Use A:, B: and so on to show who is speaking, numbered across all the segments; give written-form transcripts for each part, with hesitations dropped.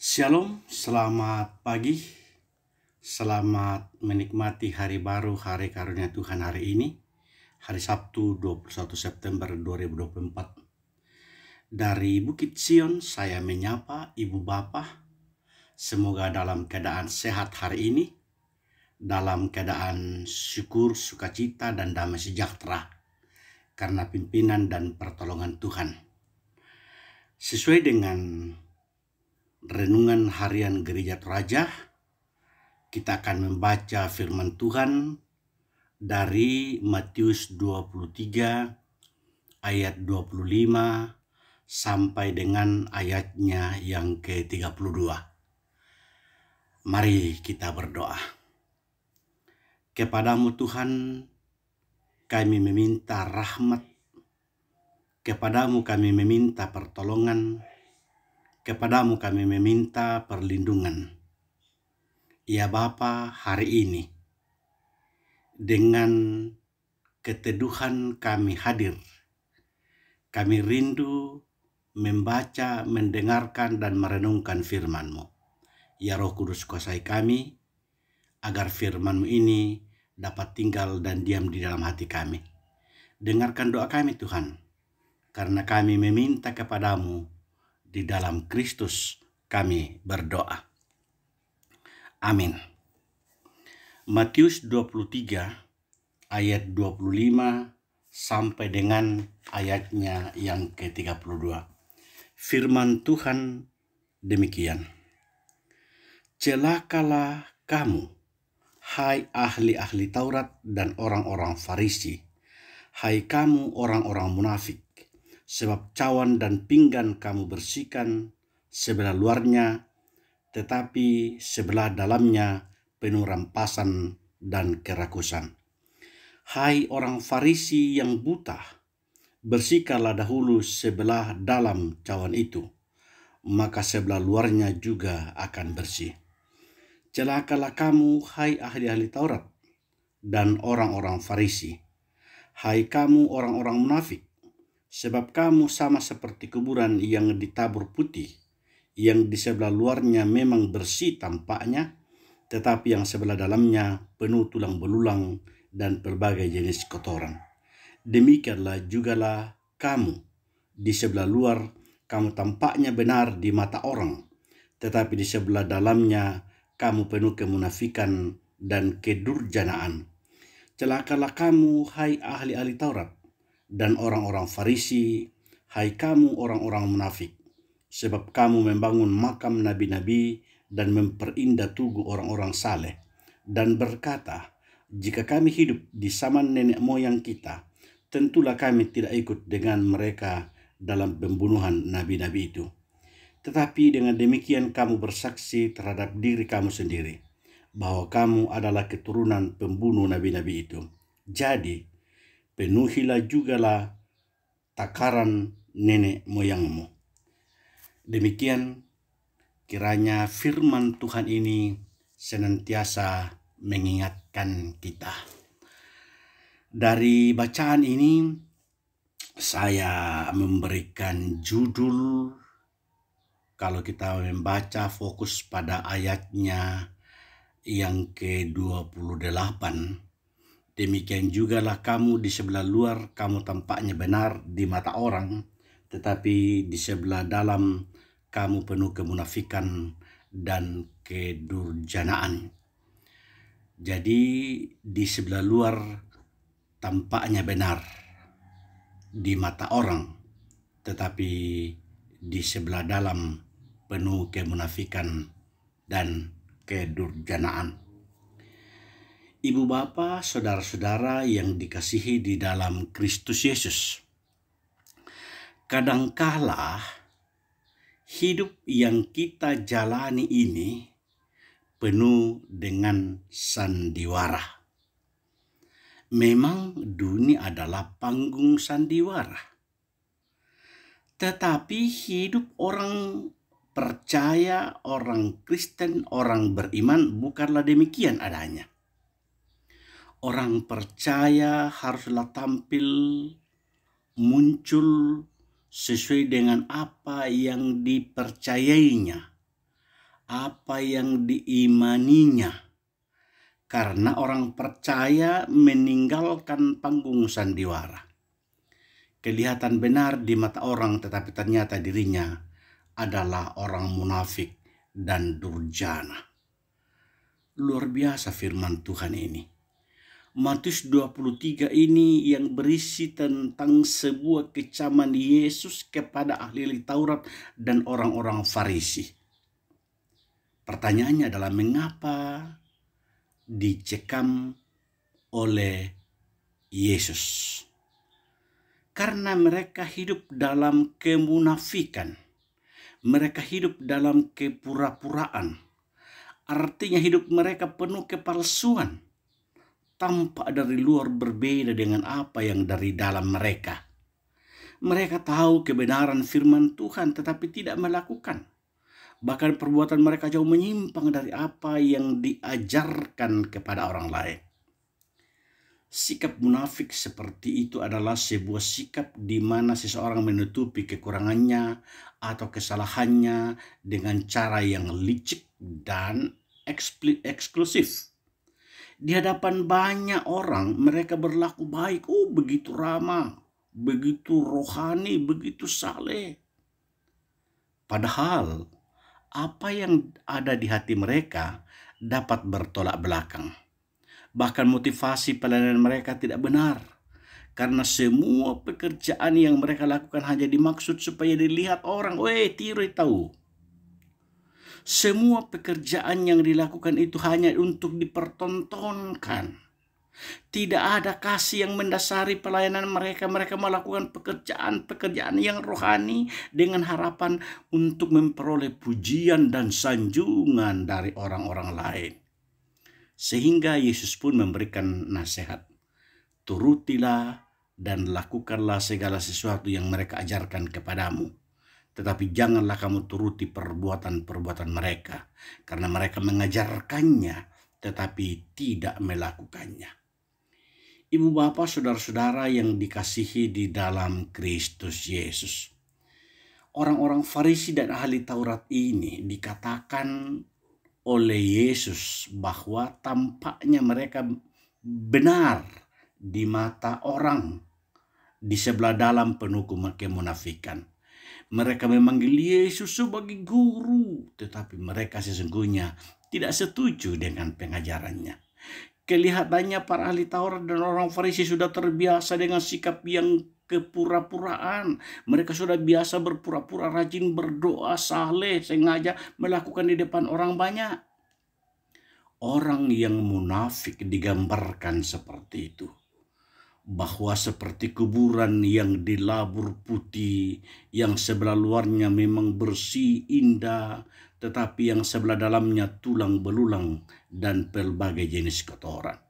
A: Shalom, selamat pagi, selamat menikmati hari baru, hari karunia Tuhan hari ini, hari Sabtu 21 September 2024. Dari Bukit Sion saya menyapa Ibu Bapa, semoga dalam keadaan sehat hari ini, dalam keadaan syukur, sukacita, dan damai sejahtera, karena pimpinan dan pertolongan Tuhan. Sesuai dengan renungan harian Gereja Toraja, kita akan membaca firman Tuhan dari Matius 23 ayat 25 sampai dengan ayatnya yang ke-32. Mari kita berdoa. Kepadamu Tuhan kami meminta rahmat, kepadamu kami meminta pertolongan, kepadamu kami meminta perlindungan. Ya Bapa, hari ini dengan keteduhan kami hadir. Kami rindu membaca, mendengarkan, dan merenungkan firman-Mu. Ya Roh Kudus, kuasai kami agar firman-Mu ini dapat tinggal dan diam di dalam hati kami. Dengarkan doa kami Tuhan, karena kami meminta kepadamu di dalam Kristus kami berdoa. Amin. Matius 23 ayat 25 sampai dengan ayatnya yang ke-32. Firman Tuhan demikian. Celakalah kamu, hai ahli-ahli Taurat dan orang-orang Farisi, hai kamu orang-orang munafik, sebab cawan dan pinggan kamu bersihkan sebelah luarnya, tetapi sebelah dalamnya penuh rampasan dan kerakusan. Hai orang Farisi yang buta, bersihkanlah dahulu sebelah dalam cawan itu, maka sebelah luarnya juga akan bersih. Celakalah kamu, hai ahli-ahli Taurat dan orang-orang Farisi, hai kamu orang-orang munafik, sebab kamu sama seperti kuburan yang ditabur putih, yang di sebelah luarnya memang bersih tampaknya, tetapi yang sebelah dalamnya penuh tulang belulang dan berbagai jenis kotoran. Demikianlah jugalah kamu, di sebelah luar kamu tampaknya benar di mata orang, tetapi di sebelah dalamnya kamu penuh kemunafikan dan kedurjanaan. Celakalah kamu, hai ahli-ahli Taurat dan orang-orang Farisi, hai kamu orang-orang munafik, sebab kamu membangun makam nabi-nabi dan memperindah tugu orang-orang saleh, dan berkata, jika kami hidup di zaman nenek moyang kita, tentulah kami tidak ikut dengan mereka dalam pembunuhan nabi-nabi itu. Tetapi dengan demikian kamu bersaksi terhadap diri kamu sendiri, bahwa kamu adalah keturunan pembunuh nabi-nabi itu. Jadi, penuhilah jugalah takaran nenek moyangmu. Demikian kiranya firman Tuhan ini senantiasa mengingatkan kita. Dari bacaan ini saya memberikan judul, kalau kita membaca fokus pada ayatnya yang ke-28. Demikian jugalah kamu di sebelah luar kamu tampaknya benar di mata orang, tetapi di sebelah dalam kamu penuh kemunafikan dan kedurjanaan. Jadi di sebelah luar tampaknya benar di mata orang, tetapi di sebelah dalam penuh kemunafikan dan kedurjanaan. Ibu bapa, saudara-saudara yang dikasihi di dalam Kristus Yesus, kadangkala hidup yang kita jalani ini penuh dengan sandiwara. Memang dunia adalah panggung sandiwara. Tetapi hidup orang percaya, orang Kristen, orang beriman bukanlah demikian adanya. Orang percaya haruslah tampil, muncul sesuai dengan apa yang dipercayainya. apa yang diimaninya. Karena orang percaya meninggalkan panggung sandiwara. Kelihatan benar di mata orang, tetapi ternyata dirinya adalah orang munafik dan durjana. Luar biasa firman Tuhan ini. Matius 23 ini yang berisi tentang sebuah kecaman Yesus kepada ahli Taurat dan orang-orang Farisi. Pertanyaannya adalah mengapa dicekam oleh Yesus? Karena mereka hidup dalam kemunafikan. Mereka hidup dalam kepura-puraan. Artinya hidup mereka penuh kepalsuan. Tampak dari luar berbeda dengan apa yang dari dalam mereka. Mereka tahu kebenaran firman Tuhan tetapi tidak melakukan. Bahkan perbuatan mereka jauh menyimpang dari apa yang diajarkan kepada orang lain. Sikap munafik seperti itu adalah sebuah sikap di mana seseorang menutupi kekurangannya atau kesalahannya dengan cara yang licik dan eksklusif. Di hadapan banyak orang mereka berlaku baik, begitu ramah, begitu rohani, begitu saleh. Padahal apa yang ada di hati mereka dapat bertolak belakang. Bahkan motivasi pelayanan mereka tidak benar. Karena semua pekerjaan yang mereka lakukan hanya dimaksud supaya dilihat orang. Tiru tahu. Semua pekerjaan yang dilakukan itu hanya untuk dipertontonkan. Tidak ada kasih yang mendasari pelayanan mereka. Mereka melakukan pekerjaan-pekerjaan yang rohani dengan harapan untuk memperoleh pujian dan sanjungan dari orang-orang lain. Sehingga Yesus pun memberikan nasihat. Turutilah dan lakukanlah segala sesuatu yang mereka ajarkan kepadamu. Tetapi janganlah kamu turuti perbuatan-perbuatan mereka. Karena mereka mengajarkannya tetapi tidak melakukannya. Ibu bapak saudara-saudara yang dikasihi di dalam Kristus Yesus. Orang-orang Farisi dan ahli Taurat ini dikatakan oleh Yesus bahwa tampaknya mereka benar di mata orang di sebelah dalam penuh kemunafikan. Mereka memanggil Yesus sebagai guru, tetapi mereka sesungguhnya tidak setuju dengan pengajarannya. Kelihatannya para ahli Taurat dan orang Farisi sudah terbiasa dengan sikap yang kepura-puraan. Mereka sudah biasa berpura-pura rajin berdoa, saleh, sengaja melakukan di depan orang banyak. Orang yang munafik digambarkan seperti itu. Bahwa seperti kuburan yang dilabur putih, yang sebelah luarnya memang bersih, indah, tetapi yang sebelah dalamnya tulang belulang dan berbagai jenis kotoran.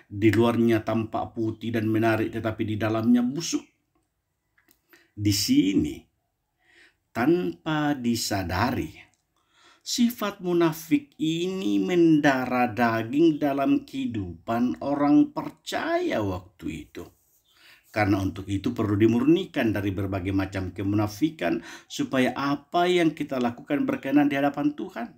A: Di luarnya tampak putih dan menarik, tetapi di dalamnya busuk. Di sini, tanpa disadari, sifat munafik ini mendarah daging dalam kehidupan orang percaya waktu itu. Karena untuk itu perlu dimurnikan dari berbagai macam kemunafikan supaya apa yang kita lakukan berkenan di hadapan Tuhan.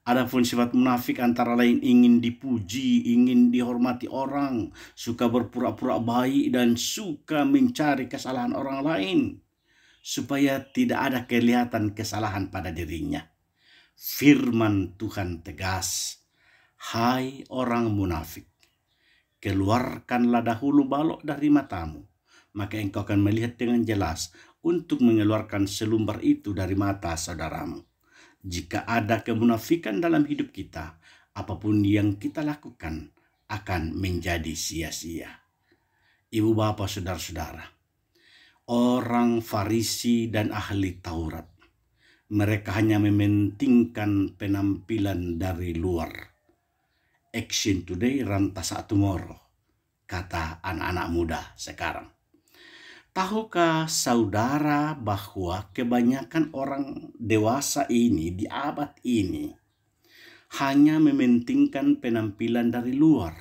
A: Adapun sifat munafik antara lain ingin dipuji, ingin dihormati orang, suka berpura-pura baik dan suka mencari kesalahan orang lain supaya tidak ada kelihatan kesalahan pada dirinya. Firman Tuhan tegas, hai orang munafik, keluarkanlah dahulu balok dari matamu, maka engkau akan melihat dengan jelas untuk mengeluarkan selumbar itu dari mata saudaramu. Jika ada kemunafikan dalam hidup kita, apapun yang kita lakukan akan menjadi sia-sia. Ibu bapak saudara-saudara, orang Farisi dan ahli Taurat, mereka hanya mementingkan penampilan dari luar. Action today, rantasa tomorrow, kata anak-anak muda sekarang. Tahukah saudara bahwa kebanyakan orang dewasa ini di abad ini hanya mementingkan penampilan dari luar?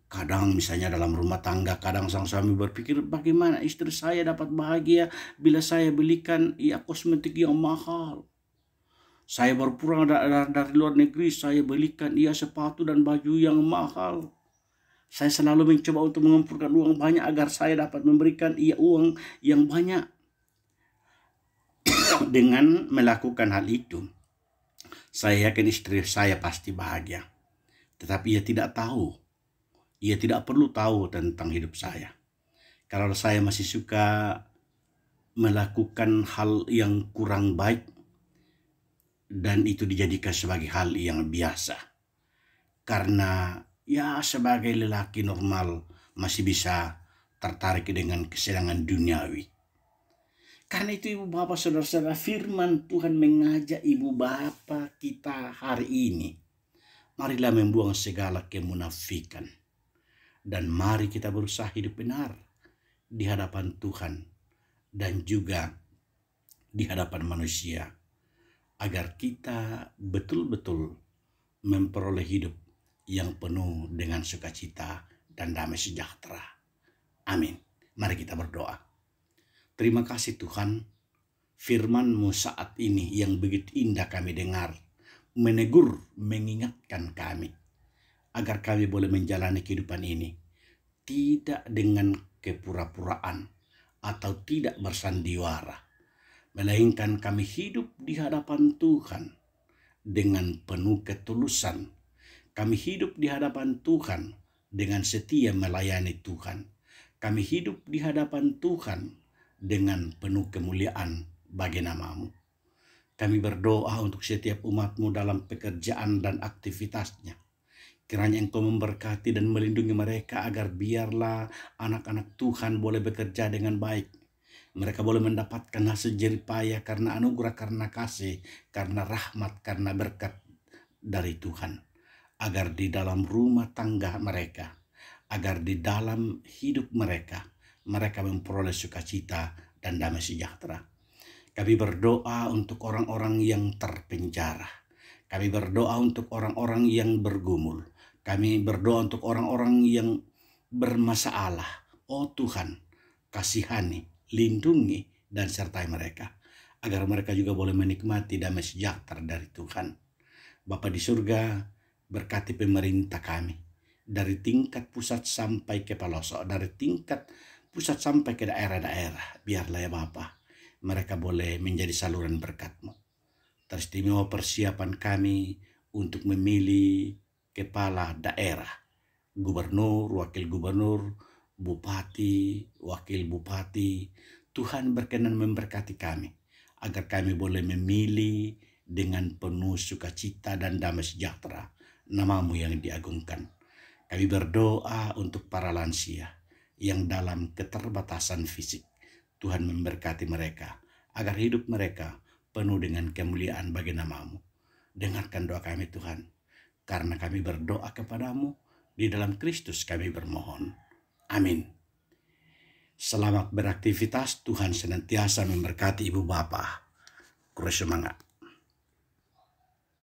A: Kadang misalnya dalam rumah tangga, kadang sang suami berpikir bagaimana istri saya dapat bahagia bila saya belikan kosmetik yang mahal. Saya baru pulang dari luar negeri, saya belikan ia sepatu dan baju yang mahal. Saya selalu mencoba untuk mengumpulkan uang banyak agar saya dapat memberikan ia uang yang banyak. Dengan melakukan hal itu, saya yakin istri saya pasti bahagia. Tetapi ia tidak tahu. Ia tidak perlu tahu tentang hidup saya. Kalau saya masih suka melakukan hal yang kurang baik, dan itu dijadikan sebagai hal yang biasa. Karena ya sebagai lelaki normal masih bisa tertarik dengan kesenangan duniawi. Karena itu ibu bapak saudara-saudara, firman Tuhan mengajak ibu bapak kita hari ini. Marilah membuang segala kemunafikan. Dan mari kita berusaha hidup benar di hadapan Tuhan dan juga di hadapan manusia, agar kita betul-betul memperoleh hidup yang penuh dengan sukacita dan damai sejahtera. Amin. Mari kita berdoa. Terima kasih Tuhan, firman-Mu saat ini yang begitu indah kami dengar, menegur, mengingatkan kami, agar kami boleh menjalani kehidupan ini tidak dengan kepura-puraan atau tidak bersandiwara, melainkan kami hidup di hadapan Tuhan dengan penuh ketulusan. Kami hidup di hadapan Tuhan dengan setia melayani Tuhan. Kami hidup di hadapan Tuhan dengan penuh kemuliaan bagi nama-Mu. Kami berdoa untuk setiap umat-Mu dalam pekerjaan dan aktivitasnya. Kiranya Engkau memberkati dan melindungi mereka, agar biarlah anak-anak Tuhan boleh bekerja dengan baik. Mereka boleh mendapatkan hasil jerih payah karena anugerah, karena kasih, karena rahmat, karena berkat dari Tuhan. Agar di dalam rumah tangga mereka, agar di dalam hidup mereka, mereka memperoleh sukacita dan damai sejahtera. Kami berdoa untuk orang-orang yang terpenjara. Kami berdoa untuk orang-orang yang bergumul. Kami berdoa untuk orang-orang yang bermasalah. Oh Tuhan, kasihani, lindungi, dan sertai mereka, agar mereka juga boleh menikmati damai sejahtera dari Tuhan. Bapa di surga, berkati pemerintah kami, dari tingkat pusat sampai ke pelosok, dari tingkat pusat sampai ke daerah-daerah. Biarlah ya Bapa, mereka boleh menjadi saluran berkat-Mu. Teristimewa persiapan kami untuk memilih kepala daerah, gubernur, wakil gubernur, bupati, wakil bupati. Tuhan berkenan memberkati kami, agar kami boleh memilih dengan penuh sukacita dan damai sejahtera. Nama-Mu yang diagungkan. Kami berdoa untuk para lansia yang dalam keterbatasan fisik. Tuhan memberkati mereka, agar hidup mereka penuh dengan kemuliaan bagi nama-Mu. Dengarkan doa kami Tuhan, karena kami berdoa kepadamu, di dalam Kristus kami bermohon. Amin. Selamat beraktivitas, Tuhan senantiasa memberkati ibu bapa. Terus semangat.